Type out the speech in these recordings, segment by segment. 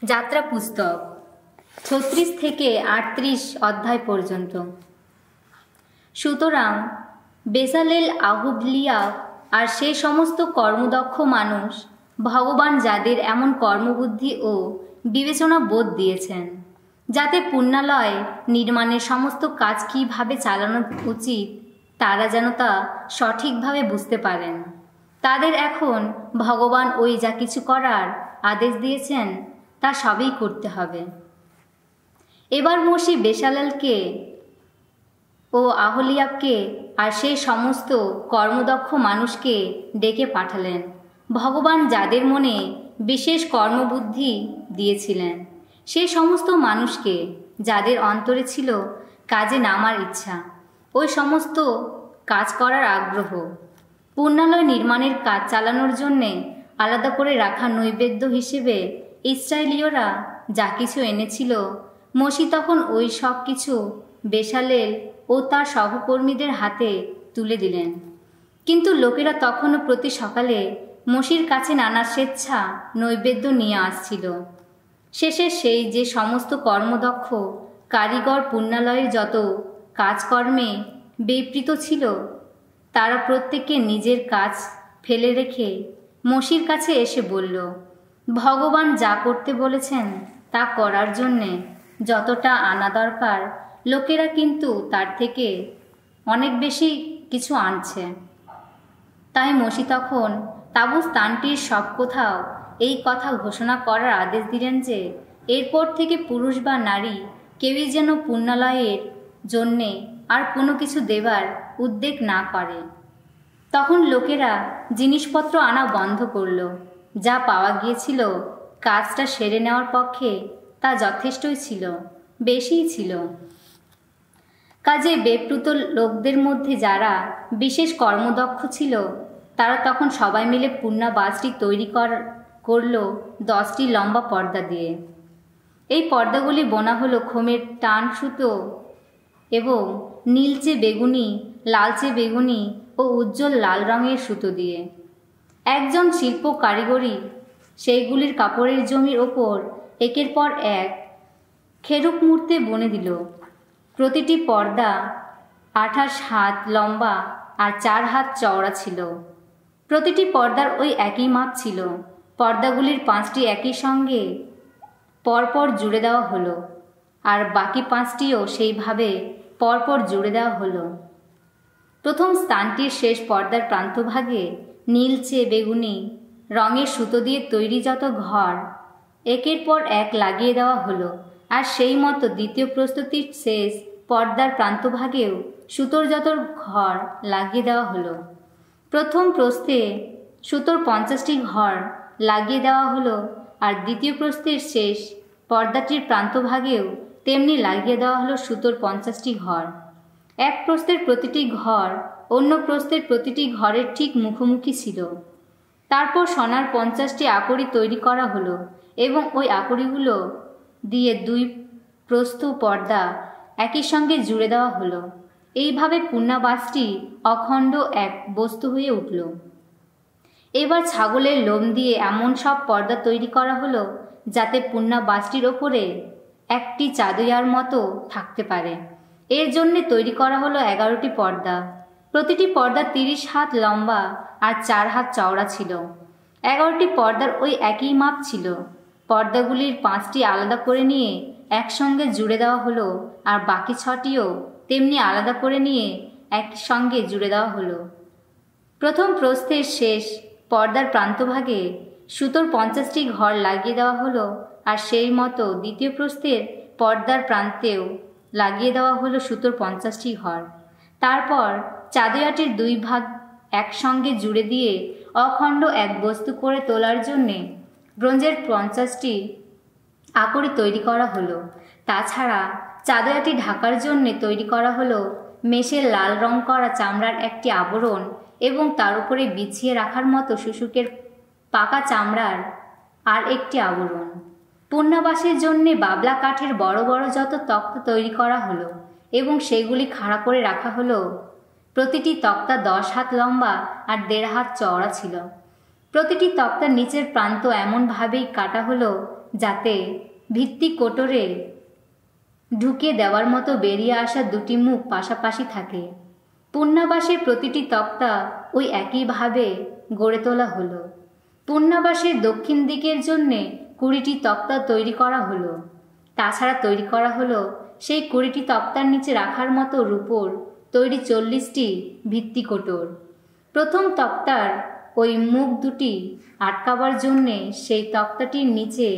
যাত্রা পুস্তক ৩৬ থেকে ৩৮ অধ্যায় পর্যন্ত। সুতরাং বেসালেল, আহুবলিয়া আর সে সমস্ত কর্মদক্ষ মানুষ ভগবান যাদের এমন কর্মবুদ্ধি ও বিবেচনা বোধ দিয়েছেন যাতে পুণ্যালয় নির্মাণের সমস্ত কাজ কীভাবে চালানো উচিত তারা যেন তা সঠিকভাবে বুঝতে পারেন, তাদের এখন ভগবান ওই যা কিছু করার আদেশ দিয়েছেন তা সবই করতে হবে। এবার মসি বেসালেলকে ও আহলিয়াবকে আর সেই সমস্ত কর্মদক্ষ মানুষকে ডেকে পাঠালেন। ভগবান যাদের মনে বিশেষ কর্মবুদ্ধি দিয়েছিলেন সেই সমস্ত মানুষকে, যাদের অন্তরে ছিল কাজে নামার ইচ্ছা, ওই সমস্ত কাজ করার আগ্রহ, পুণ্যালয় নির্মাণের কাজ চালানোর জন্যে আলাদা করে রাখা নৈবেদ্য হিসেবে ইসরায়েলীয়রা যা কিছু এনেছিল, মসি তখন ওই সব কিছু বেসালেল ও তার সহকর্মীদের হাতে তুলে দিলেন। কিন্তু লোকেরা তখনও প্রতি সকালে মসির কাছে নানা স্বেচ্ছা নৈবেদ্য নিয়ে আসছিল। শেষে সেই যে সমস্ত কর্মদক্ষ কারিগর পুণ্যালয়ের যত কাজকর্মে বিবৃত ছিল, তারা প্রত্যেকে নিজের কাজ ফেলে রেখে মসির কাছে এসে বলল, ভগবান যা করতে বলেছেন তা করার জন্যে যতটা আনা দরকার লোকেরা কিন্তু তার থেকে অনেক বেশি কিছু আনছে। তাই মসি তখন তাঁবু স্থানটির সব কোথাও এই কথা ঘোষণা করার আদেশ দিলেন যে এরপর থেকে পুরুষ বা নারী কেউই যেন পুণ্যালয়ের জন্যে আর কোনো কিছু দেবার উদ্যোগ না করে। তখন লোকেরা জিনিসপত্র আনা বন্ধ করল। যা পাওয়া গিয়েছিল কাজটা সেরে নেওয়ার পক্ষে তা যথেষ্টই ছিল, বেশিই ছিল। কাজে বেপ্রুত লোকদের মধ্যে যারা বিশেষ কর্মদক্ষ ছিল তারা তখন সবাই মিলে পুণ্যাবাসটি তৈরি করল 10টি লম্বা পর্দা দিয়ে। এই পর্দাগুলি বোনা হলো খোমের টান সুতো এবং নীলচে বেগুনি, লালচে বেগুনি ও উজ্জ্বল লাল রঙের সুতো দিয়ে। একজন শিল্প কারিগরি সেইগুলির কাপড়ের জমির ওপর একের পর এক খেরুক মূর্তে বনে দিল। প্রতিটি পর্দা 28 হাত লম্বা আর 4 হাত চওড়া ছিল। প্রতিটি পর্দার ওই একই মাপ ছিল। পর্দাগুলির 5টি একই সঙ্গে পরপর জুড়ে দেওয়া হলো আর বাকি 5টিও সেইভাবে পরপর জুড়ে দেওয়া হলো। প্রথম স্থানটির শেষ পর্দার প্রান্তভাগে নীলচে বেগুনি রঙের সুতো দিয়ে তৈরি যত ঘর একের পর এক লাগিয়ে দেওয়া হলো, আর সেই মতো দ্বিতীয় প্রস্তুতির শেষ পর্দার প্রান্তভাগেও সুতোর যত ঘর লাগিয়ে দেওয়া হলো। প্রথম প্রস্থে সুতোর 50টি ঘর লাগিয়ে দেওয়া হলো, আর দ্বিতীয় প্রস্থের শেষ পর্দাটির প্রান্তভাগেও তেমনি লাগিয়ে দেওয়া হলো সুতোর 50টি ঘর। এক প্রস্থের প্রতিটি ঘর অন্য প্রস্থের প্রতিটি ঘরের ঠিক মুখোমুখি ছিল। তারপর সোনার 50টি আকড়ি তৈরি করা হলো এবং ওই আকড়িগুলো দিয়ে 2 প্রস্থ পর্দা একই সঙ্গে জুড়ে দেওয়া হলো। এইভাবে পুণ্যাবাসটি অখণ্ড এক বস্তু হয়ে উঠল। এবার ছাগলের লোম দিয়ে এমন সব পর্দা তৈরি করা হলো যাতে পুণ্যাবাসটির ওপরে একটি চাদইয়ার মতো থাকতে পারে। এর জন্যে তৈরি করা হলো 11টি পর্দা। প্রতিটি পর্দা 30 হাত লম্বা আর 4 হাত চওড়া ছিল। 11টি পর্দার ওই একই মাপ ছিল। পর্দাগুলির 5টি আলাদা করে নিয়ে একসঙ্গে জুড়ে দেওয়া হলো, আর বাকি 6টিও তেমনি আলাদা করে নিয়ে একসঙ্গে জুড়ে দেওয়া হলো। প্রথম প্রস্থের শেষ পর্দার প্রান্তভাগে সুতোর 50টি ঘর লাগিয়ে দেওয়া হলো, আর সেই মতো দ্বিতীয় প্রস্থের পর্দার প্রান্তেও লাগিয়ে দেওয়া হলো সুতোর 50টি ঘর। তারপর চাদইয়াটির 2 ভাগ একসঙ্গে জুড়ে দিয়ে অখণ্ড এক বস্তু করে তোলার জন্যে ব্রোঞ্জের 50টি আকড়ি তৈরি করা হলো। তাছাড়া চাদইয়াটি ঢাকার জন্যে তৈরি করা হলো মেষের লাল রং করা চামড়ার একটি আবরণ এবং তার উপরে বিছিয়ে রাখার মতো শুশুকের পাকা চামড়ার আর একটি আবরণ। পুণ্যাবাসের জন্যে বাবলা কাঠের বড় বড় যত তক্তা তৈরি করা হলো এবং সেগুলি খাড়া করে রাখা হলো। প্রতিটি তক্তা 10 হাত লম্বা আর 1.5 হাত চওড়া ছিল। প্রতিটি তক্তার নিচের প্রান্ত এমনভাবেই কাটা হলো যাতে ভিত্তি কোটরে ঢুকে দেওয়ার মতো বেরিয়ে আসা দুটি মুখ পাশাপাশি থাকে। পুণ্যাবাসের প্রতিটি তক্তা ওই একইভাবে গড়ে তোলা হলো। পুণ্যাবাসের দক্ষিণ দিকের জন্যে 20টি তক্তা তৈরি করা হলো। তাছাড়া তৈরি করা হলো সেই 20টি তক্তার নিচে রাখার মতো রূপোর তৈরি 40টি ভিত্তিকোটর। প্রথম তক্তার ওই মুখ দুটি আটকাবার জন্যে সেই তক্তাটির নিচে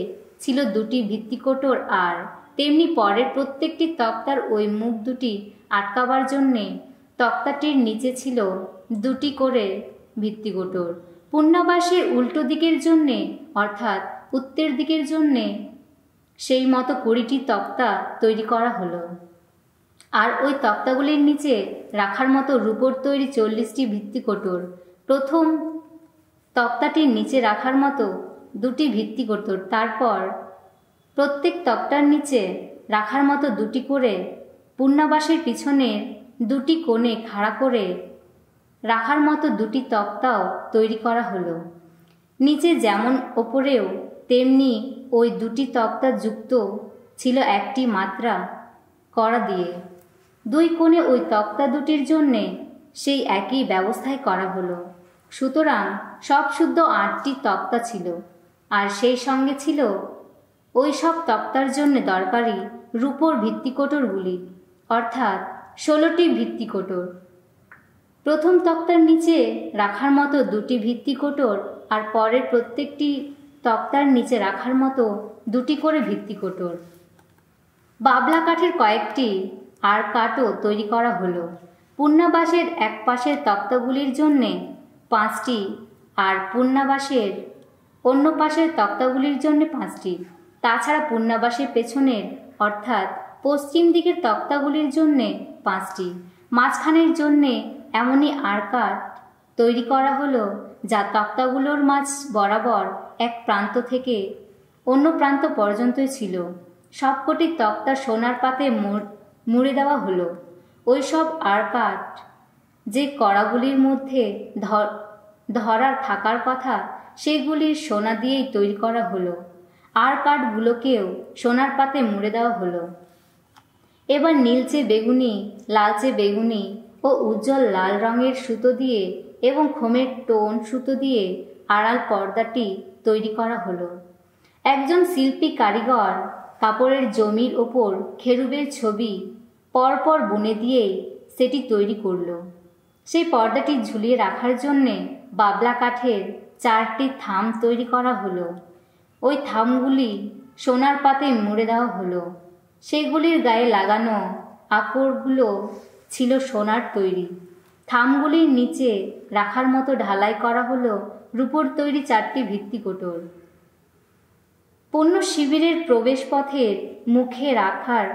ছিল 2টি ভিত্তিকোটর, আর তেমনি পরের প্রত্যেকটি তক্তার ওই মুখ দুটি আটকাবার জন্যে তক্তাটির নিচে ছিল 2টি করে ভিত্তিকোটর। পুণ্যাবাসের উল্টো দিকের জন্যে অর্থাৎ উত্তর দিকের জন্যে সেই মতো 20টি তক্তা তৈরি করা হলো, আর ওই তক্তাগুলির নিচে রাখার মতো রূপোর তৈরি 40টি ভিত্তিকোটর। প্রথম তক্তাটির নিচে রাখার মতো 2টি ভিত্তিকোটর, তারপর প্রত্যেক তক্তার নিচে রাখার মতো 2টি করে পুণ্যাবাসের পিছনের 2টি কোণে খাড়া করে রাখার মতো 2টি তক্তাও তৈরি করা হলো। নিচে যেমন ওপরেও তেমনি ওই 2টি তক্তা যুক্ত ছিল একটি মাত্রা করা দিয়ে। 2 কোণে ওই তক্তা দুটির জন্যে সেই একই ব্যবস্থায় করা হলো। সুতরাং সব শুদ্ধ 8টি তক্তা ছিল, আর সেই সঙ্গে ছিল ওই সব তক্তার জন্য দরকারি রূপোর ভিত্তিকোটরগুলি, অর্থাৎ 16টি ভিত্তিকোটর। প্রথম তক্তার নিচে রাখার মতো 2টি ভিত্তিকোটর, আর পরের প্রত্যেকটি তক্তার নিচে রাখার মতো 2টি করে ভিত্তিকোটর। বাবলা কাঠের কয়েকটি আর কাঠও তৈরি করা হলো। পুণ্যাবাসের এক পাশের তক্তাগুলির জন্যে 5টি, আর পুণ্যাবাসের অন্য পাশের তক্তাগুলির জন্য 5টি। তাছাড়া পুণ্যাবাসের পেছনের অর্থাৎ পশ্চিম দিকের তক্তাগুলির জন্যে 5টি। মাঝখানের জন্যে এমনই আর কাঠ তৈরি করা হলো যা তক্তাগুলোর মাঝ বরাবর এক প্রান্ত থেকে অন্য প্রান্ত পর্যন্ত ছিল। সবকটি তক্তা সোনার পাতে মুড়ে দেওয়া হলো। ওই সব আর কাঠ যে কড়াগুলির মধ্যে ধরার থাকার কথা সেগুলির সোনা দিয়েই তৈরি করা হলো, আর কাঠগুলোকেও সোনার পাতে মুড়ে দেওয়া হলো। এবার নীলচে বেগুনি, লালচে বেগুনি ও উজ্জ্বল লাল রঙের সুতো দিয়ে এবং খোমের টোন সুতো দিয়ে আড়াল পর্দাটি তৈরি করা হলো। একজন শিল্পী কারিগর কাপড়ের জমির ওপর খেরুবের ছবি পরপর বুনে দিয়েই সেটি তৈরি করল। সেই পর্দাটি ঝুলিয়ে রাখার জন্যে বাবলা কাঠের 4টি থাম তৈরি করা হলো। ওই থামগুলি সোনার পাতে মুড়ে দেওয়া হলো। সেগুলির গায়ে লাগানো আকরগুলো ছিল সোনার তৈরি। থামগুলির নিচে রাখার মতো ঢালাই করা হলো রূপোর তৈরি 4টি ভিত্তিকোটর। পণ্য শিবিরের প্রবেশপথের মুখে রাখার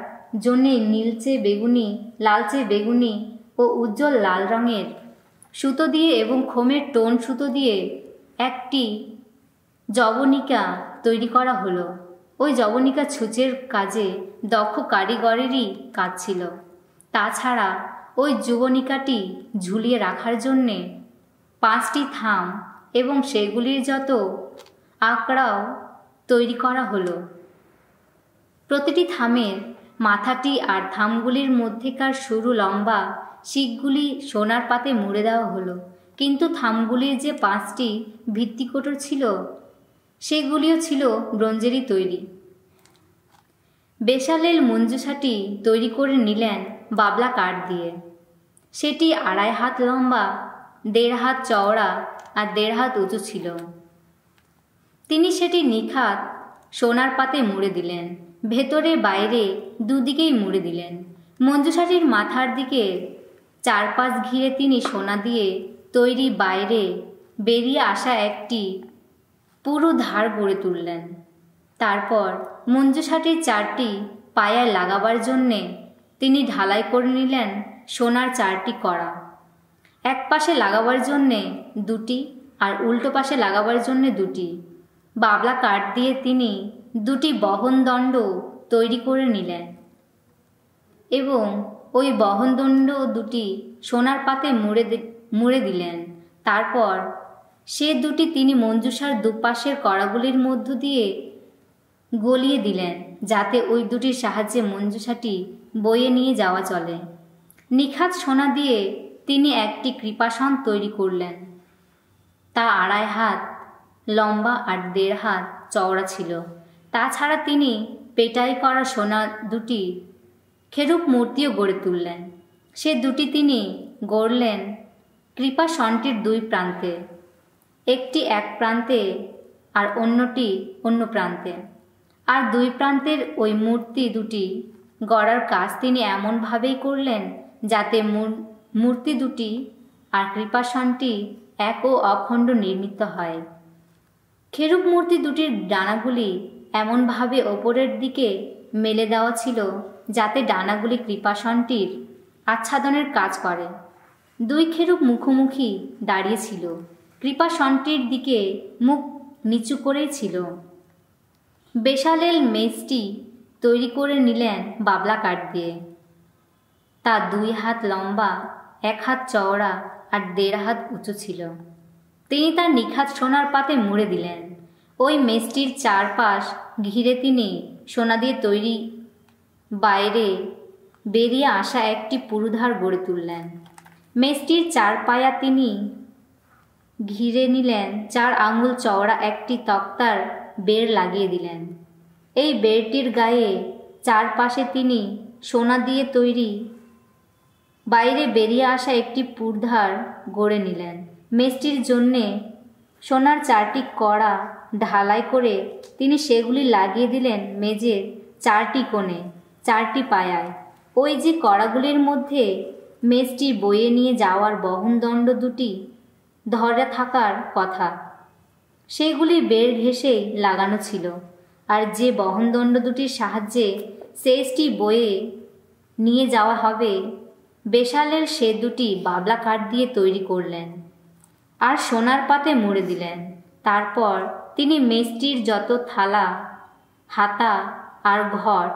জন্যে নীলচে বেগুনি, লালচে বেগুনি ও উজ্জ্বল লাল রঙের সুতো দিয়ে এবং খোমের টোন সুতো দিয়ে একটি জবনিকা তৈরি করা হলো। ওই জবনিকা ছুঁচের কাজে দক্ষ কারিগরেরই কাজ ছিল। তাছাড়া ওই যবনিকাটি ঝুলিয়ে রাখার জন্যে 5টি থাম এবং সেগুলির যত আকড়াও তৈরি করা হলো। প্রতিটি থামের মাথাটি আর থামগুলির মধ্যেকার সরু লম্বা শিকগুলি সোনার পাতে মুড়ে দেওয়া হলো, কিন্তু থামগুলির যে 5টি ভিত্তিকোটর ছিল সেগুলিও ছিল ব্রোঞ্জেরই তৈরি। বেসালেল মঞ্জুষাটি তৈরি করে নিলেন বাবলা কাঠ দিয়ে। সেটি 2.5 হাত লম্বা, 1.5 হাত চওড়া আর 1.5 হাত উঁচু ছিল। তিনি সেটি নিখাত সোনার পাতে মুড়ে দিলেন, ভেতরে বাইরে দুদিকেই মুড়ে দিলেন। মঞ্জুষাটির মাথার দিকে চারপাশ ঘিরে তিনি সোনা দিয়ে তৈরি বাইরে বেরিয়ে আসা একটি পুরু ধার গড়ে তুললেন। তারপর মঞ্জুষাটির 4টি পায়ায় লাগাবার জন্যে তিনি ঢালাই করে নিলেন সোনার 4টি কড়া। এক পাশে লাগাবার জন্যে 2টি আর উল্টো পাশে লাগাবার জন্যে 2টি। বাবলা কাঠ দিয়ে তিনি 2টি বহনদণ্ড তৈরি করে নিলেন এবং ওই বহনদণ্ড 2টি সোনার পাতে মুড়ে দিলেন। তারপর সে দুটি তিনি মঞ্জুষার দুপাশের কড়াগুলির মধ্য দিয়ে গলিয়ে দিলেন, যাতে ওই দুটির সাহায্যে মঞ্জুষাটি বয়ে নিয়ে যাওয়া চলে। নিখাত সোনা দিয়ে তিনি একটি কৃপাসন তৈরি করলেন। তা 2.5 হাত লম্বা আর 1.5 হাত চওড়া ছিল। তাছাড়া তিনি পেটাই করা সোনা দুটি খেরুব মূর্তিও গড়ে তুললেন। সে দুটি তিনি গড়লেন কৃপাসনটির 2 প্রান্তে, একটি এক প্রান্তে আর অন্যটি অন্য প্রান্তে। আর 2 প্রান্তের ওই মূর্তি দুটি গড়ার কাজ তিনি এমনভাবেই করলেন যাতে মূর্তি দুটি আর কৃপাসনটি এক ও অখণ্ড নির্মিত হয়। খেরুব মূর্তি দুটির ডানাগুলি এমনভাবে ওপরের দিকে মেলে দেওয়া ছিল যাতে ডানাগুলি কৃপাসনটির আচ্ছাদনের কাজ করে। 2 খেরুব মুখোমুখি দাঁড়িয়েছিল, কৃপাসনটির দিকে মুখ নিচু করেই ছিল। বেসালেল মেজটি তৈরি করে নিলেন বাবলা কাঠ দিয়ে। তা 2 হাত লম্বা, 1 হাত চওড়া আর 1.5 হাত উঁচু ছিল। তিনি তার নিখাত সোনার পাতে মুড়ে দিলেন। ওই মেজটির চারপাশ ঘিরে তিনি সোনা দিয়ে তৈরি বাইরে বেরিয়ে আসা একটি পুরুধার গড়ে তুললেন। মেজটির 4 পায়া তিনি ঘিরে নিলেন 4 আঙুল চওড়া একটি তক্তার বেড় লাগিয়ে দিলেন। এই বেড়টির গায়ে চারপাশে তিনি সোনা দিয়ে তৈরি বাইরে বেরিয়ে আসা একটি পুরধার গড়ে নিলেন। মেজটির জন্যে সোনার 4টি কড়া ঢালাই করে তিনি সেগুলি লাগিয়ে দিলেন মেজের 4টি কোণে, 4টি পায়ায়। ওই যে কড়াগুলির মধ্যে মেজটি বয়ে নিয়ে যাওয়ার বহনদণ্ড দুটি ধরে থাকার কথা, সেগুলি বেড় ঘেঁষেই লাগানো ছিল। আর যে বহনদণ্ড দুটির সাহায্যে সেজটি বয়ে নিয়ে যাওয়া হবে, বেসালেল সে দুটি বাবলা কাঠ দিয়ে তৈরি করলেন আর সোনার পাতে মুড়ে দিলেন। তারপর তিনি মেজটির যত থালা, হাতা আর ঘট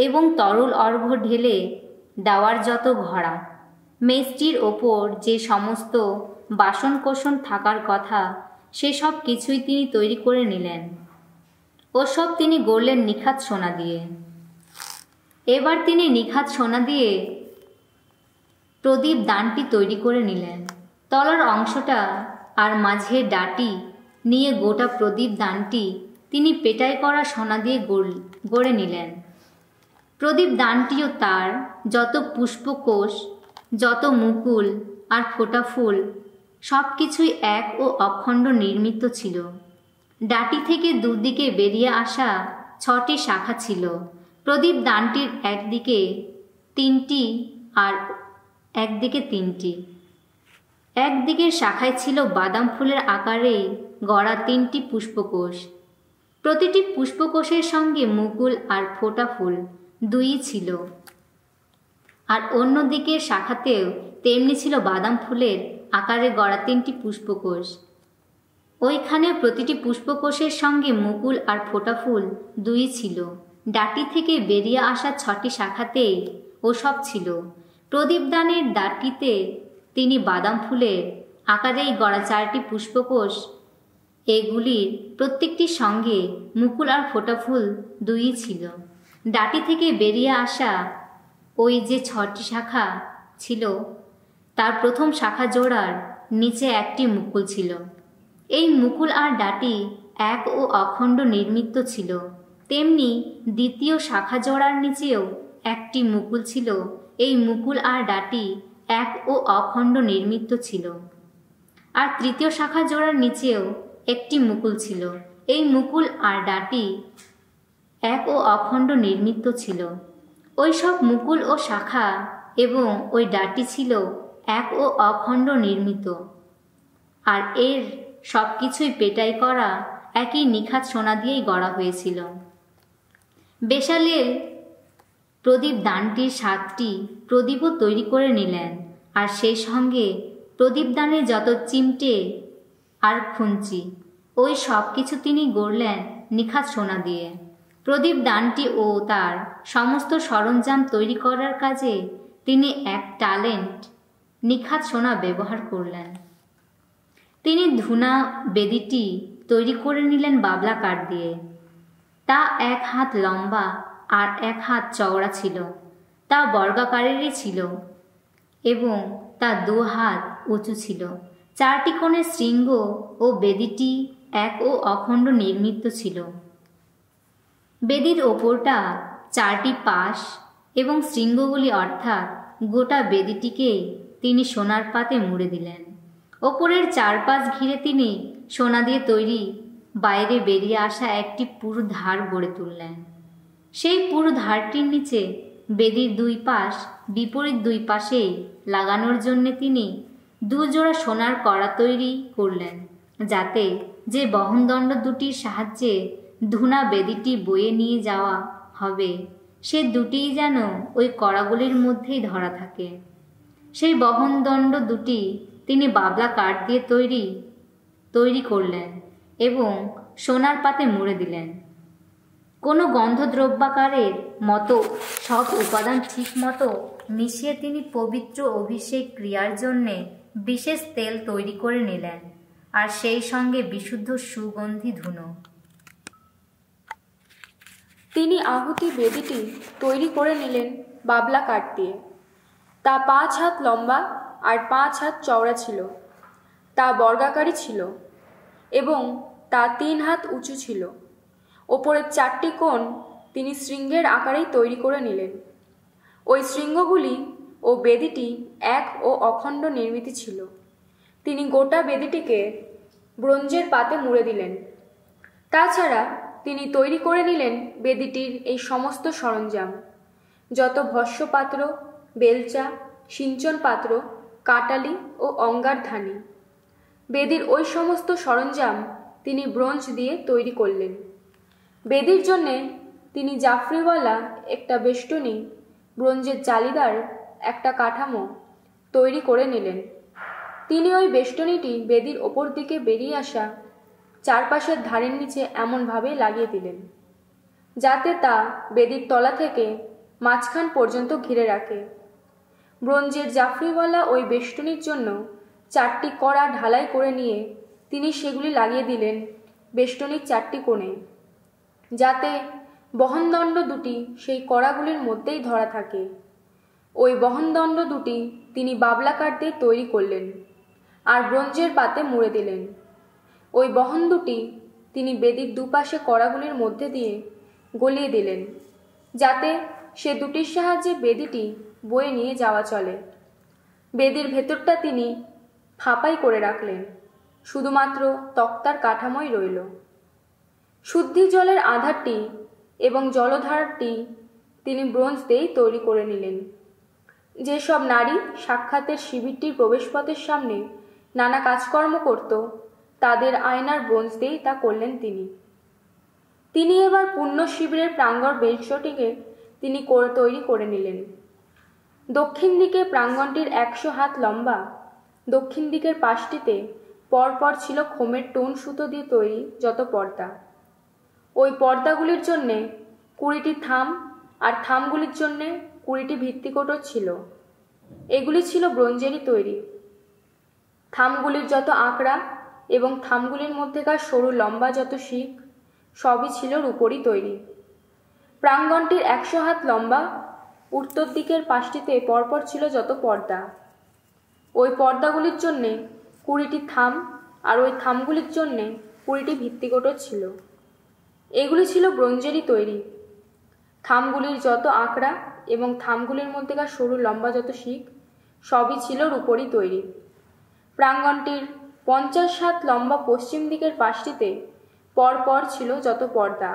এবং তরল অর্ঘ্য ঢেলে দেওয়ার যত ঘড়া, মেজটির ওপর যে সমস্ত বাসনকোসন থাকার কথা, সেসব কিছুই তিনি তৈরি করে নিলেন। ওসব তিনি গড়লেন নিখাত সোনা দিয়ে। এবার তিনি নিখাত সোনা দিয়ে প্রদীপ দানটি তৈরি করে নিলেন। তলার অংশটা আর মাঝের ডাটি নিয়ে গোটা প্রদীপ দানটি তিনি পেটাই করা সোনা দিয়ে গড়ে নিলেন। প্রদীপ দানটিও তার যত পুষ্পকোষ, যত মুকুল আর ফোঁটা ফুল, সব কিছুই এক ও অখণ্ড নির্মিত ছিল। ডাটি থেকে দুদিকে বেরিয়ে আসা 6টি শাখা ছিল। প্রদীপ দানটির একদিকে 3টি আর একদিকে 3টি। একদিকের শাখায় ছিল বাদাম ফুলের আকারে গড়া 3টি পুষ্পকোষ। প্রতিটি পুষ্পকোষের সঙ্গে মুকুল আর ফোঁটা ফুল 2ই ছিল। আর অন্য দিকের শাখাতেও তেমনি ছিল বাদাম ফুলের আকারে গড়া 3টি পুষ্পকোষ। ওইখানে প্রতিটি পুষ্পকোষের সঙ্গে মুকুল আর ফোঁটা ফুল 2ই ছিল। ডাটি থেকে বেরিয়ে আসা 6টি শাখাতেই ওসব ছিল। প্রদীপদানের ডাটিতে তিনি বাদাম ফুলের আকারেই গড়া 4টি পুষ্পকোষ, এগুলির প্রত্যেকটির সঙ্গে মুকুল আর ফোঁটা ফুল 2ই ছিল। ডাটি থেকে বেরিয়ে আসা ওই যে 6টি শাখা ছিল, তার প্রথম শাখা জোড়ার নিচে একটি মুকুল ছিল। এই মুকুল আর ডাটি এক ও অখণ্ড নির্মিত ছিল। তেমনি দ্বিতীয় শাখা জোড়ার নিচেও একটি মুকুল ছিল। এই মুকুল আর ডাটি এক ও অখণ্ড নির্মিত ছিল। আর তৃতীয় শাখা জোড়ার নিচেও একটি মুকুল ছিল। এই মুকুল আর ডাটি এক ও অখণ্ড নির্মিত ছিল। ওই সব মুকুল ও শাখা এবং ওই ডাটি ছিল এক ও অখণ্ড নির্মিত। আর এর সব কিছুই পেটাই করা একই নিখাত সোনা দিয়েই গড়া হয়েছিল। বেসালেল প্রদীপ দানটির 7টি প্রদীপও তৈরি করে নিলেন। আর সেই সঙ্গে প্রদীপদানের যত চিমটে আর খুঞ্চি, ওই সব কিছু তিনি গড়লেন নিখাত সোনা দিয়ে। প্রদীপ দানটি ও তার সমস্ত সরঞ্জাম তৈরি করার কাজে তিনি 1 ট্যালেন্ট নিখাত সোনা ব্যবহার করলেন। তিনি ধুনা বেদিটি তৈরি করে নিলেন বাবলা কাঠ দিয়ে। তা 1 হাত লম্বা আর 1 হাত চওড়া ছিল। তা বর্গাকারেরই ছিল এবং তা 2 হাত উঁচু ছিল। 4টি কোণের শৃঙ্গ ও বেদিটি এক ও অখণ্ড নির্মিত ছিল। বেদির ওপরটা 4টি পাশ এবং শৃঙ্গগুলি অর্থাৎ গোটা বেদিটিকেই তিনি সোনার পাতে মুড়ে দিলেন। ওপরের 4 পাশ ঘিরে তিনি সোনা দিয়ে তৈরি বাইরে বেরিয়ে আসা একটি পুরু ধার গড়ে তুললেন। সেই পুরু ধারটির নিচে বেদির 2 পাশ বিপরীত 2 পাশেই লাগানোর জন্য তিনি 2 জোড়া সোনার কড়া তৈরি করলেন, যাতে যে বহনদণ্ড দুটির সাহায্যে ধুনা বেদিটি বয়ে নিয়ে যাওয়া হবে সে দুটিই যেন ওই কড়াগুলির মধ্যেই ধরা থাকে। সেই বহনদণ্ড দুটি তিনি বাবলা কাঠ দিয়ে তৈরি করলেন এবং সোনার পাতে মুড়ে দিলেন। কোনো গন্ধদ্রব্যাকারের মতো সব উপাদান ঠিক মতো মিশিয়ে তিনি পবিত্র অভিষেক ক্রিয়ার জন্যে বিশেষ তেল তৈরি করে নিলেন, আর সেই সঙ্গে বিশুদ্ধ সুগন্ধি ধুনো। তিনি আহুতি বেদিটি তৈরি করে নিলেন বাবলা কাঠ দিয়ে। তা 5 হাত লম্বা আর 5 হাত চওড়া ছিল। তা বর্গাকারই ছিল এবং তা 3 হাত উঁচু ছিল। ওপরের 4টি কোণ তিনি শৃঙ্গের আকারেই তৈরি করে নিলেন। ওই শৃঙ্গগুলি ও বেদিটি এক ও অখণ্ড নির্মিত ছিল। তিনি গোটা বেদিটিকে ব্রোঞ্জের পাতে মুড়ে দিলেন। তাছাড়া তিনি তৈরি করে নিলেন বেদিটির এই সমস্ত সরঞ্জাম, যত ভস্যপাত্র, বেলচা, সিঞ্চন পাত্র, কাটালি ও অঙ্গারধানী। বেদির ওই সমস্ত সরঞ্জাম তিনি ব্রোঞ্জ দিয়ে তৈরি করলেন। বেদির জন্যে তিনি জাফরিওয়ালা একটা বেষ্টনী, ব্রোঞ্জের জালিদার একটা কাঠামো তৈরি করে নিলেন। তিনি ওই বেষ্টনীটি বেদির ওপর দিকে বেরিয়ে আসা 4 পাশের ধারের নিচে এমনভাবে লাগিয়ে দিলেন, যাতে তা বেদির তলা থেকে মাঝখান পর্যন্ত ঘিরে রাখে। ব্রোঞ্জের জাফরিওয়ালা ওই বেষ্টনীর জন্য 4টি কড়া ঢালাই করে নিয়ে তিনি সেগুলি লাগিয়ে দিলেন বেষ্টনীর 4টি কোণে, যাতে বহনদণ্ড দুটি সেই কড়াগুলির মধ্যেই ধরা থাকে। ওই বহনদণ্ড দুটি তিনি বাবলা কাঠ দিয়ে তৈরি করলেন আর ব্রোঞ্জের পাতে মুড়ে দিলেন। ওই বহন দুটি তিনি বেদির দুপাশে কড়াগুলির মধ্যে দিয়ে গলিয়ে দিলেন, যাতে সে দুটির সাহায্যে বেদিটি বয়ে নিয়ে যাওয়া চলে। বেদির ভেতরটা তিনি ফাঁপাই করে রাখলেন, শুধুমাত্র তক্তার কাঠামোই রইল। শুদ্ধি জলের আধারটি এবং জলধারটি তিনি ব্রোঞ্জ দিয়েই তৈরি করে নিলেন। যেসব নারী সাক্ষাতের শিবিরটির প্রবেশপথের সামনে নানা কাজকর্ম করত, তাদের আয়নার ব্রোঞ্জ দিয়েই তা করলেন তিনি এবার পুণ্য শিবিরের প্রাঙ্গণ বেষ্টনীকে তিনি তৈরি করে নিলেন। দক্ষিণ দিকে প্রাঙ্গণটির 100 হাত লম্বা। দক্ষিণ দিকের পাশটিতে পরপর ছিল খোমের টোন সুতো দিয়ে তৈরি যত পর্দা। ওই পর্দাগুলির জন্যে 20টি থাম আর থামগুলির জন্যে 20টি ভিত্তিকোটর ছিল। এগুলি ছিল ব্রোঞ্জেরই তৈরি। থামগুলির যত আঁকড়া এবং থামগুলির মধ্যেকার সরু লম্বা যত শিক সবই ছিল রূপোরই তৈরি। প্রাঙ্গণটির 100 হাত লম্বা। উত্তর দিকের পাশটিতে পরপর ছিল যত পর্দা। ওই পর্দাগুলির জন্যে 20টি থাম আর ওই থামগুলির জন্যে 20টি ভিত্তিকোটর ছিল। এগুলি ছিল ব্রোঞ্জেরই তৈরি। থামগুলির যত আঁকড়া এবং থামগুলির মধ্যেকার সরু লম্বা যত শিক সবই ছিল রূপোরই তৈরি। প্রাঙ্গণটির 50 হাত লম্বা পশ্চিম দিকের পাশটিতে পরপর ছিল যত পর্দা।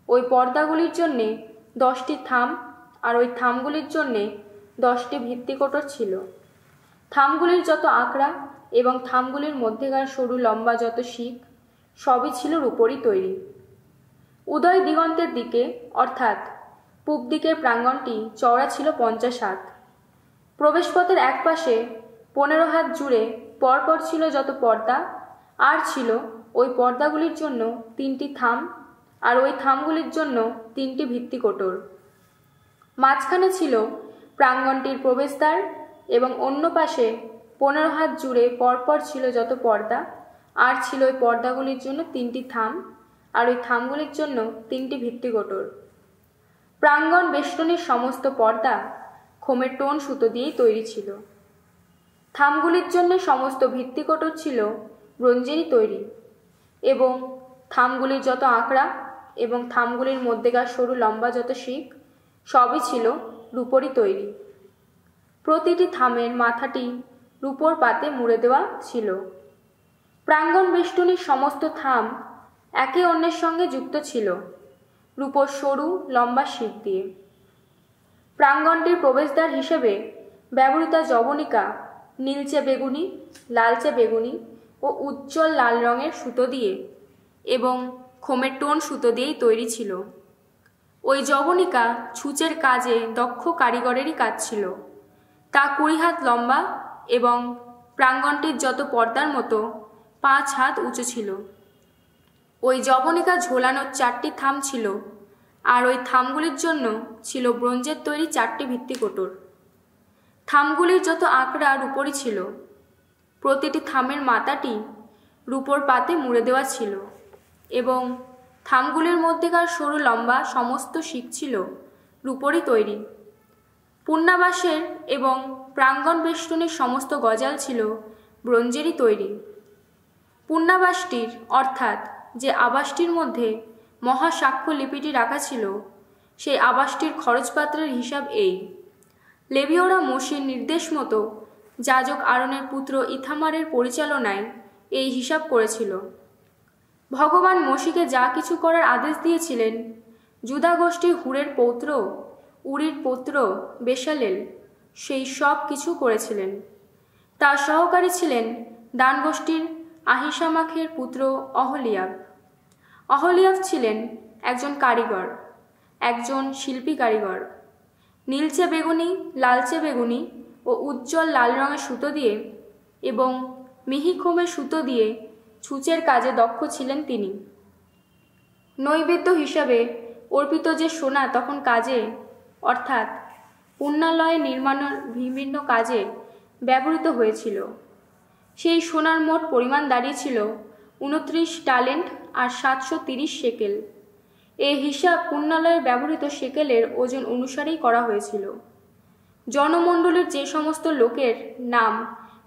ওই পর্দাগুলির জন্যে 10টি থাম আর ওই থামগুলির জন্যে 10টি ভিত্তিকোটর ছিল। থামগুলির যত আঁকড়া এবং থামগুলির মধ্যেকার সরু লম্বা যত শিক সবই ছিল রূপোরই তৈরি। উদয় দিগন্তের দিকে অর্থাৎ পূব দিকের প্রাঙ্গণটি চওড়া ছিল 50 হাত। প্রবেশপথের এক পাশে 15 হাত জুড়ে পরপর ছিল যত পর্দা, আর ছিল ওই পর্দাগুলির জন্য 3টি থাম আর ওই থামগুলির জন্য 3টি ভিত্তিকোটর। মাঝখানে ছিল প্রাঙ্গণটির প্রবেশদ্বার এবং অন্য পাশে 15 হাত জুড়ে পরপর ছিল যত পর্দা, আর ছিল ওই পর্দাগুলির জন্য 3টি থাম, আর ওই থামগুলির জন্য 3টি ভিত্তিকোটর। প্রাঙ্গণ বেষ্টনীর সমস্ত পর্দা খোমের টোন সুতো দিয়েই তৈরি ছিল। থামগুলির জন্য সমস্ত ভিত্তিকোটর ছিল ব্রোঞ্জেরই তৈরি, এবং থামগুলির যত আঁকড়া এবং থামগুলির মধ্যেকার সরু লম্বা যত শিক সবই ছিল রূপোরই তৈরি। প্রতিটি থামের মাথাটি রূপোর পাতে মুড়ে দেওয়া ছিল। প্রাঙ্গণ বেষ্টনীর সমস্ত থাম একে অন্যের সঙ্গে যুক্ত ছিল রূপোর সরু লম্বা শিক দিয়ে। প্রাঙ্গণটির প্রবেশদ্বার হিসেবে ব্যবহৃত যবনিকা নীলচে বেগুনি, লালচে বেগুনি ও উজ্জ্বল লাল রঙের সুতো দিয়ে এবং খোমের টোন সুতো দিয়েই তৈরি ছিল। ওই যবনিকা ছুঁচের কাজে দক্ষ কারিগরেরই কাজ ছিল। তা 20 হাত লম্বা এবং প্রাঙ্গণটির যত পর্দার মতো 5 হাত উঁচু ছিল। ওই যবনিকা ঝোলানোর 4টি থাম ছিল, আর ওই থামগুলির জন্য ছিল ব্রোঞ্জের তৈরি 4টি ভিত্তিকোটর। থামগুলির যত আঁকড়া রূপোরই ছিল। প্রতিটি থামের মাথাটি রূপোর পাতে মুড়ে দেওয়া ছিল, এবং থামগুলির মধ্যেকার সরু লম্বা সমস্ত শিক ছিল রূপোরই তৈরি। পুণ্যাবাসের এবং প্রাঙ্গণ বেষ্টনীর সমস্ত গজাল ছিল ব্রোঞ্জেরই তৈরি। পুণ্যাবাসটির অর্থাৎ যে আবাসটির মধ্যে মহাসাক্ষ্য লিপিটি রাখা ছিল, সেই আবাসটির খরচপাত্রের হিসাব এই: লেবীয়রা মোশির নির্দেশ মতো যাজক আরনের পুত্র ইথামারের পরিচালনায় এই হিসাব করেছিল। ভগবান মোশিকে যা কিছু করার আদেশ দিয়েছিলেন, জুদা গোষ্ঠীর হুরের পৌত্র উরির পুত্র বেসালেল সেই সব কিছু করেছিলেন। তার সহকারী ছিলেন দান গোষ্ঠীর আহিসামাখের পুত্র অহলিয়াব। অহলিয়াব ছিলেন একজন কারিগর, একজন শিল্পী কারিগর। নীলচে বেগুনি, লালচে বেগুনি ও উজ্জ্বল লাল রঙের সুতো দিয়ে এবং মিহি খোমের সুতো দিয়ে ছুঁচের কাজে দক্ষ ছিলেন তিনি। নৈবেদ্য হিসাবে অর্পিত যে সোনা তখন কাজে অর্থাৎ পুণ্যালয় নির্মাণের বিভিন্ন কাজে ব্যবহৃত হয়েছিল, সেই সোনার মোট পরিমাণ দাঁড়িয়েছিল 29 টালেন্ট আর 730 শেকেল। এই হিসাব পুণ্যালয়ে ব্যবহৃত শেকেলের ওজন অনুসারেই করা হয়েছিল। জনমণ্ডলীর যে সমস্ত লোকের নাম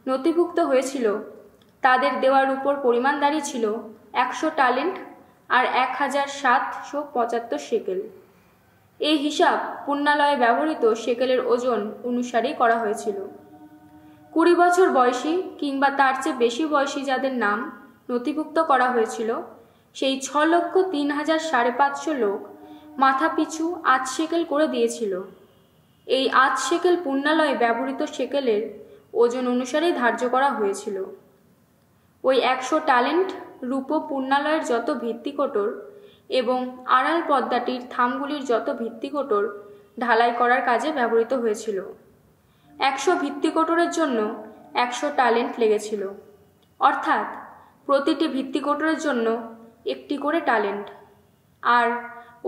নথিভুক্ত হয়েছিল, তাদের দেওয়ার উপর পরিমাণ দাঁড়িয়েছিল 100 টালেন্ট আর 1775 শেকেল। এই হিসাব পুণ্যালয়ে ব্যবহৃত শেকেলের ওজন অনুসারেই করা হয়েছিল। 20 বছর বয়সী কিংবা তার চেয়ে বেশি বয়সী যাদের নাম নথিভুক্ত করা হয়েছিল, সেই 6,03,500 লোক মাথাপিছু 8 শেকেল করে দিয়েছিল। এই 8 শেকেল পুণ্যালয়ে ব্যবহৃত শেকেলের ওজন অনুসারেই ধার্য করা হয়েছিল। ওই 100 টালেন্ট রূপো পুণ্যালয়ের যত ভিত্তিকোটর এবং আড়াল পদ্মাটির থামগুলির যত ভিত্তিকোটর ঢালাই করার কাজে ব্যবহৃত হয়েছিল। 100 ভিত্তিকোটরের জন্য 100 টালেন্ট লেগেছিল, অর্থাৎ প্রতিটি ভিত্তিকোটরের জন্য 1টি করে টালেন্ট। আর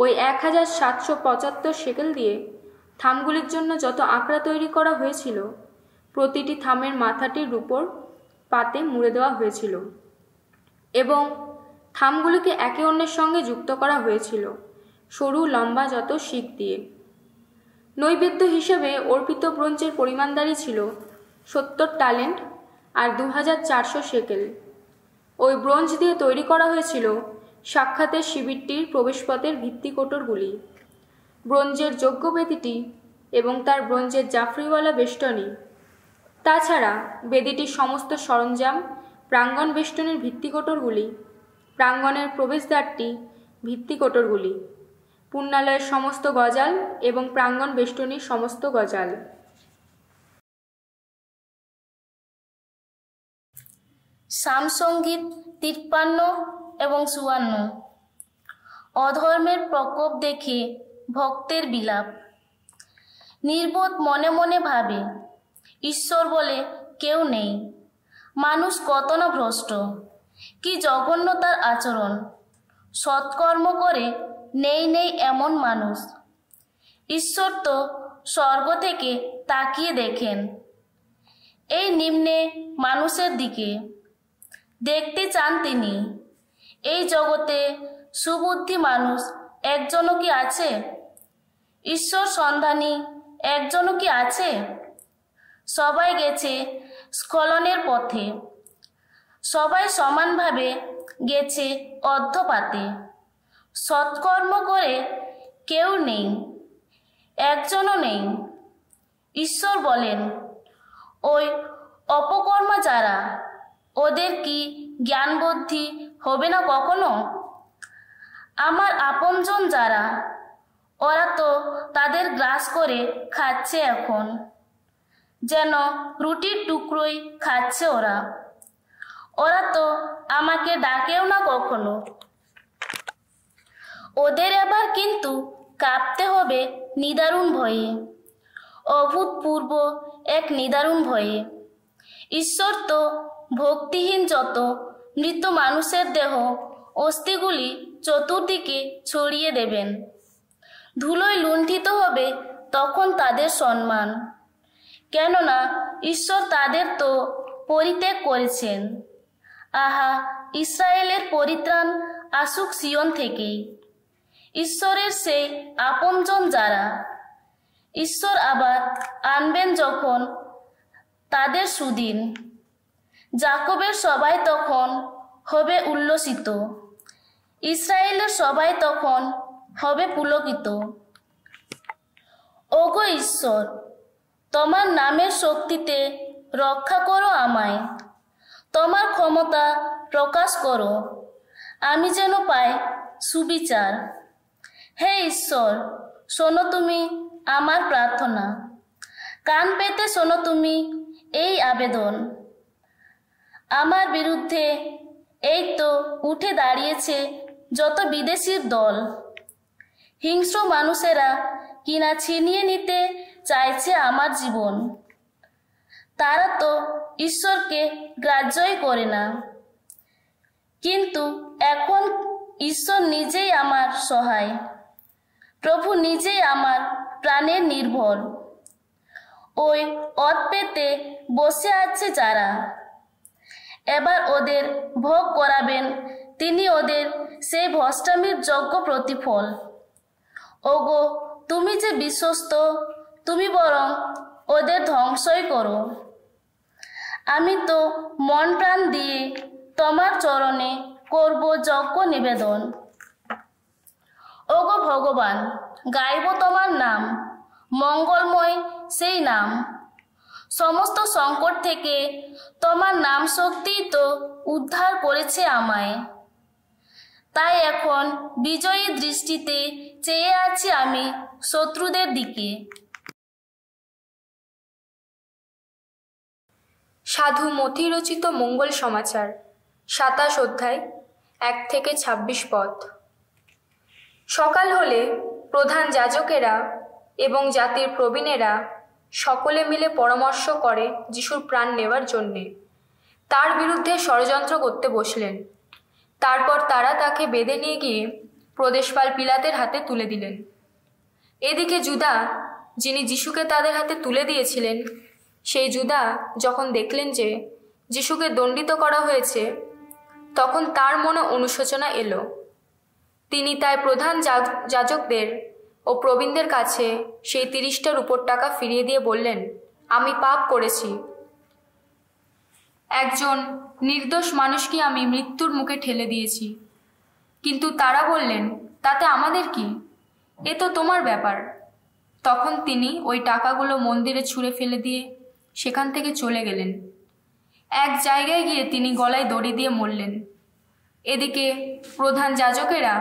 ওই 1775 শেকেল দিয়ে থামগুলির জন্য যত আঁকড়া তৈরি করা হয়েছিল, প্রতিটি থামের মাথাটির রূপোর পাতে মুড়ে দেওয়া হয়েছিল, এবং থামগুলিকে একে অন্যের সঙ্গে যুক্ত করা হয়েছিল সরু লম্বা যত শিক দিয়ে। নৈবেদ্য হিসেবে অর্পিত ব্রোঞ্জের পরিমাণ দাঁড়িয়েছিল 70 টালেন্ট আর 2400 শেকেল। ওই ব্রোঞ্জ দিয়ে তৈরি করা হয়েছিল সাক্ষাতের শিবিরটির প্রবেশপথের ভিত্তিকোটরগুলি, ব্রোঞ্জের যজ্ঞবেদীটি এবং তার ব্রোঞ্জের জাফরিওয়ালা বেষ্টনী। তাছাড়া বেদীটির সমস্ত সরঞ্জাম, প্রাঙ্গণ বেষ্টনীর ভিত্তিকোটরগুলি, প্রাঙ্গণের প্রবেশদ্বারটি, ভিত্তিকোটরগুলি, পুণ্যালয়ের সমস্ত গজাল এবং প্রাঙ্গণ বেষ্টনীর সমস্ত গজাল। সামসঙ্গীত 53 এবং 54। অধর্মের প্রকোপ দেখে ভক্তের বিলাপ। নির্বোধ মনে মনে ভাবে, ঈশ্বর বলে কেউ নেই। মানুষ কত না ভ্রষ্ট, কি জঘন্য তার আচরণ। সৎকর্ম করে নেই নেই এমন মানুষ। ঈশ্বর তো স্বর্গ থেকে তাকিয়ে দেখেন। এই নিম্নে মানুষের দিকে। দেখতে চান তিনি এই জগতে সুবুদ্ধি মানুষ একজনও কি আছে? ঈশ্বর সন্ধানী একজনও কি আছে? সবাই গেছে স্খলনের পথে, সবাই সমানভাবে গেছে অধঃপাতে। সৎকর্ম করে কেউ নেই, একজনও নেই। ঈশ্বর বলেন, ওই অপকর্মা যারা, ওদের কি জ্ঞান বুদ্ধি হবে না কখনো? আমার আপনজন যারা, ওরা তো তাদের গ্রাস করে খাচ্ছে এখন, যেন রুটির টুকরোই খাচ্ছে ওরা। ওরা তো আমাকে ডাকেও না কখনো। ওদের এবার কিন্তু কাঁপতে হবে নিদারুণ ভয়ে, অভূতপূর্ব এক নিদারুণ ভয়ে। ঈশ্বর তো ভক্তিহীন যত মৃত মানুষের দেহ অস্থিগুলি চতুর্দিকে ছড়িয়ে দেবেন। ধুলোয় লুণ্ঠিত হবে তখন তাদের সম্মান, কেননা ঈশ্বর তাদের তো পরিত্যাগ করেছেন। আহা, ইসরায়েলের পরিত্রাণ আসুক সিয়ন থেকেই, ঈশ্বরের সেই আপনজন যারা। ঈশ্বর আবার আনবেন যখন তাদের সুদিন, যাকবের সবাই তখন হবে উল্লসিত, ইসরায়েলের সবাই তখন হবে পুলকিত। ওগো ঈশ্বর, তোমার নামের শক্তিতে রক্ষা করো আমায়, তোমার ক্ষমতা প্রকাশ করো, আমি যেন পাই সুবিচার। হে ঈশ্বর, শোনো তুমি আমার প্রার্থনা, কান পেতে শোনো তুমি এই আবেদন। আমার বিরুদ্ধে এই তো উঠে দাঁড়িয়েছে যত বিদেশির দল, হিংস্র মানুষেরা কিনা ছিনিয়ে নিতে চাইছে আমার জীবন। তারা তো ঈশ্বরকে গ্রাহ্যই করে না, কিন্তু এখন ঈশ্বর নিজেই আমার সহায়, প্রভু নিজেই আমার প্রাণের নির্ভর। ওই অত পেতে বসে আছে যারা, এবার ওদের ভোগ করাবেন তিনি ওদের সেই ভ্রষ্টামির যোগ্য প্রতিফল। ওগো, তুমি যে বিশ্বস্ত, তুমি বরং ওদের ধ্বংসই করো। আমি তো মন প্রাণ দিয়ে তোমার চরণে করব যজ্ঞ নিবেদন। ওগো ভগবান, গাইব তোমার নাম, মঙ্গলময় সেই নাম। সমস্ত সংকট থেকে তোমার নাম শক্তি তো উদ্ধার করেছে আমায়। তাই এখন বিজয়ী দৃষ্টিতে চেয়ে আছি আমি শত্রুদের দিকে। সাধু মতি রচিত মঙ্গল সমাচার, 27 অধ্যায়, 1 থেকে 26 পদ। সকাল হলে প্রধান যাজকেরা এবং জাতির প্রবীণেরা সকলে মিলে পরামর্শ করে যিশুর প্রাণ নেওয়ার জন্যে। তার বিরুদ্ধে ষড়যন্ত্র করতে বসলেন। তারপর তারা তাকে বেঁধে নিয়ে গিয়ে প্রদেশপাল পিলাতের হাতে তুলে দিলেন। এদিকে জুদা, যিনি যিশুকে তাদের হাতে তুলে দিয়েছিলেন, সেই জুদা যখন দেখলেন যে যিশুকে দণ্ডিত করা হয়েছে, তখন তার মনে অনুশোচনা এলো। তিনি তাই প্রধান যাজকদের ও প্রবীণদের কাছে সেই 30টা রূপোর টাকা ফিরিয়ে দিয়ে বললেন, আমি পাপ করেছি। একজন নির্দোষ মানুষকে আমি মৃত্যুর মুখে ঠেলে দিয়েছি। কিন্তু তারা বললেন, তাতে আমাদের কি? এ তো তোমার ব্যাপার। তখন তিনি ওই টাকাগুলো মন্দিরে ছুঁড়ে ফেলে দিয়ে সেখান থেকে চলে গেলেন। এক জায়গায় গিয়ে তিনি গলায় দড়ি দিয়ে মরলেন। এদিকে প্রধান যাজকেরা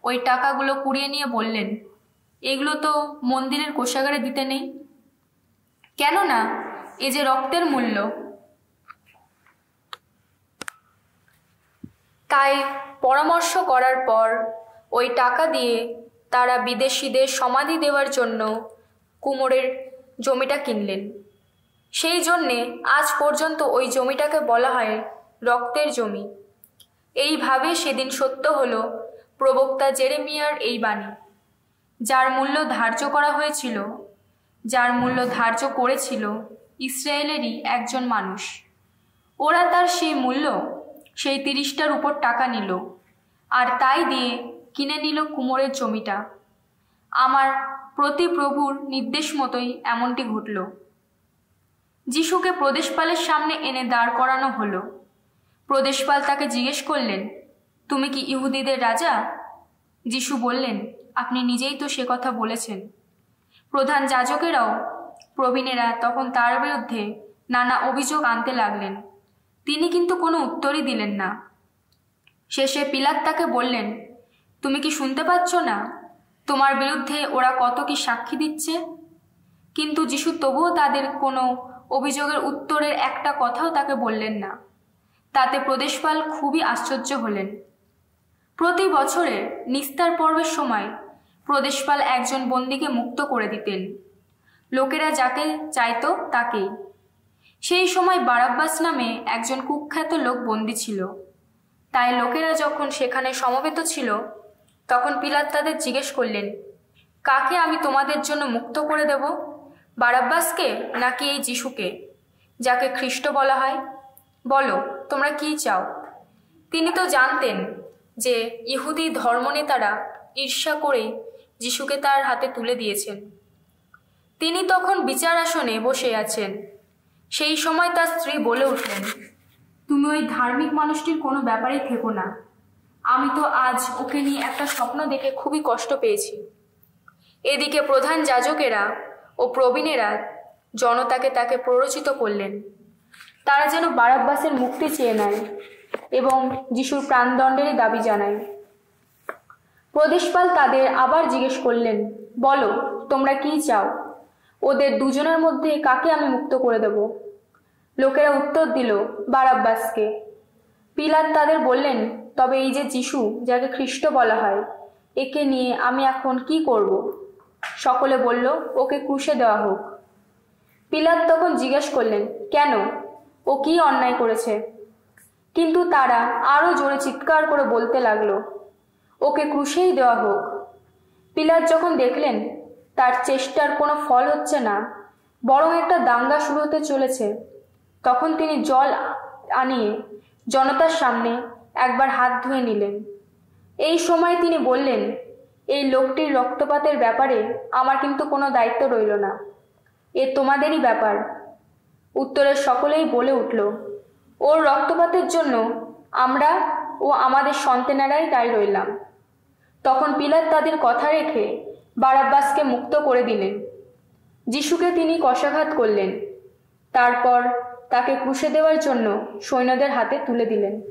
ওই টাকাগুলো কুড়িয়ে নিয়ে বললেন, এগুলো তো মন্দিরের কোষাগারে দিতে নেই, কেননা এ যে রক্তের মূল্য। তাই পরামর্শ করার পর ওই টাকা দিয়ে তারা বিদেশিদের সমাধি দেওয়ার জন্য কুমোরের জমিটা কিনলেন। সেই জন্যে আজ পর্যন্ত ওই জমিটাকে বলা হয় রক্তের জমি। এইভাবে সেদিন সত্য হলো প্রবক্তা জেরেমিয়ার এই বাণী, যার মূল্য ধার্য করা হয়েছিল, যার মূল্য ধার্য করেছিল ইসরায়েলেরই একজন মানুষ। ওরা তার সেই মূল্য, সেই 30টার উপর টাকা নিল, আর তাই দিয়ে কিনে নিল কুমোরের জমিটা। আমার প্রতিপ্রভুর নির্দেশ মতোই এমনটি ঘটল। যিশুকে প্রদেশপালের সামনে এনে দাঁড় করানো হলো। প্রদেশপাল তাকে জিজ্ঞেস করলেন, তুমি কি ইহুদিদের রাজা? যিশু বললেন, আপনি নিজেই তো সে কথা বলেছেন। প্রধান যাজকেরাও প্রবীণেরা তখন তার বিরুদ্ধে নানা অভিযোগ আনতে লাগলেন। তিনি কিন্তু কোনো উত্তরই দিলেন না। শেষে পিলাত তাকে বললেন, তুমি কি শুনতে পাচ্ছ না তোমার বিরুদ্ধে ওরা কত কি সাক্ষী দিচ্ছে? কিন্তু যিশু তবুও তাদের কোনো অভিযোগের উত্তরের একটা কথাও তাকে বললেন না। তাতে প্রদেশপাল খুবই আশ্চর্য হলেন। প্রতি বছরের নিস্তার পর্বের সময় প্রদেশপাল একজন বন্দীকে মুক্ত করে দিতেন, লোকেরা যাকে চাইত তাকেই। সেই সময় বারাব্বাস নামে একজন কুখ্যাত লোক বন্দী ছিল। তাই লোকেরা যখন সেখানে সমবেত ছিল, তখন পিলাত তাদের জিজ্ঞেস করলেন, কাকে আমি তোমাদের জন্য মুক্ত করে দেব, বারাব্বাসকে নাকি এই যিশুকে, যাকে খ্রিস্ট বলা হয়? বলো, তোমরা কি চাও? তিনি তো জানতেন যে ইহুদি ধর্মনেতারা ঈর্ষা করে যিশুকে তার হাতে তুলে দিয়েছেন। তিনি তখন বিচার আসনে বসে আছেন। সেই সময় তার স্ত্রী বলে উঠলেন, তুমি ওই ধার্মিক মানুষটির কোনো ব্যাপারেই থেকো না। আমি তো আজ ওকে নিয়ে একটা স্বপ্ন দেখে খুবই কষ্ট পেয়েছি। এদিকে প্রধান যাজকেরা ও প্রবীণেরা জনতাকে তাকে প্ররোচিত করলেন, তারা যেন বারাব্বাসের মুক্তি চেয়ে নেয় এবং যিশুর প্রাণদণ্ডেরই দাবি জানায়। প্রদেশপাল তাদের আবার জিজ্ঞেস করলেন, বলো, তোমরা কি চাও? ওদের দুজনের মধ্যে কাকে আমি মুক্ত করে দেব? লোকেরা উত্তর দিল, বারাব্বাসকে। পিলাত তাদের বললেন, তবে এই যে যিশু, যাকে খ্রিস্ট বলা হয়, একে নিয়ে আমি এখন কি করব? সকলে বলল, ওকে ক্রুশে দেওয়া হোক। পিলাত তখন জিজ্ঞেস করলেন, কেন? ও কি অন্যায় করেছে? কিন্তু তারা আরো জোরে চিৎকার করে বলতে লাগলো, ওকে ক্রুশেই দেওয়া হোক। পিলাত যখন দেখলেন তার চেষ্টার কোনো ফল হচ্ছে না, বরং একটা দাঙ্গা শুরু হতে চলেছে, তখন তিনি জল আনিয়ে জনতার সামনে একবার হাত ধুয়ে নিলেন। এই সময় তিনি বললেন, এই লোকটির রক্তপাতের ব্যাপারে আমার কিন্তু কোনো দায়িত্ব রইল না, এ তোমাদেরই ব্যাপার। উত্তরে সকলেই বলে উঠল, ওর রক্তপাতের জন্য আমরা ও আমাদের সন্তানেরাই দায়ী রইলাম। তখন পিলাত তাদের কথা রেখে বারাব্বাসকে মুক্ত করে দিলেন। যিশুকে তিনি কশাঘাত করলেন, তারপর তাকে ক্রুশে দেওয়ার জন্য সৈন্যদের হাতে তুলে দিলেন।